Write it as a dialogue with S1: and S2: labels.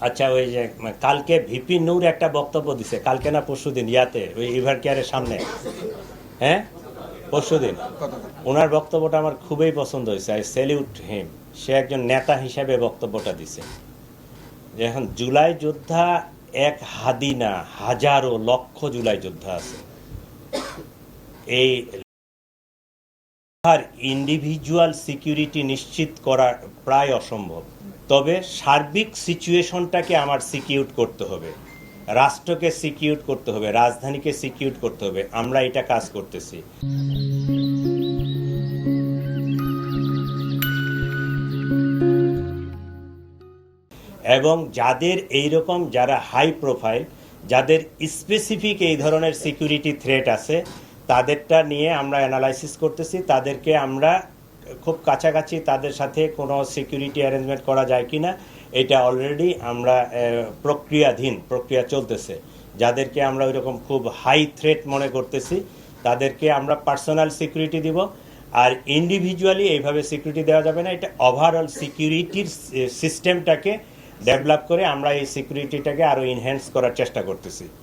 S1: আচ্ছা, ওই যে কালকে ভিপি নূর একটা বক্তব্য দিছে, কালকে না পরশুদিন, ইয়াতে ওই ইভার কেয়ারের সামনে, হ্যাঁ পরশুদিন। ওনার বক্তব্যটা আমার খুবই পছন্দ হয়েছে, আই স্যালিউট হিম। সে একজন নেতা হিসাবে বক্তব্যটা দিছে যে এখন জুলাই যোদ্ধা এক হাদি না, হাজারো লক্ষ জুলাই যোদ্ধা আছে। এই আর ইন্ডিভিজুয়াল সিকিউরিটি নিশ্চিত করা প্রায় অসম্ভব, তবে সার্বিক সিচুয়েশনটাকে আমার সিকিউর করতে হবে, রাষ্ট্রকে সিকিউর করতে হবে, রাজধানীকে সিকিউর করতে হবে। আমরা এটা কাজ করতেছি। এবং যাদের এইরকম, যারা হাই প্রোফাইল, যাদের স্পেসিফিক এই ধরনের সিকিউরিটি থ্রেট আছে, তাদেরটা নিয়ে আমরা অ্যানালাইসিস করতেছি। তাদেরকে আমরা খুব কাছাকাছি, তাদের সাথে কোনো সিকিউরিটি অ্যারেঞ্জমেন্ট করা যায় কি না, এটা অলরেডি আমরা প্রক্রিয়া চলতেছে। যাদেরকে আমরা ওইরকম খুব হাই থ্রেট মনে করতেছি, তাদেরকে আমরা পার্সোনাল সিকিউরিটি দিব। আর ইন্ডিভিজুয়ালি এইভাবে সিকিউরিটি দেওয়া যাবে না। এটা ওভারঅল সিকিউরিটির সিস্টেমটাকে ডেভেলপ করে আমরা এই সিকিউরিটিটাকে আরও এনহ্যান্স করার চেষ্টা করতেছি।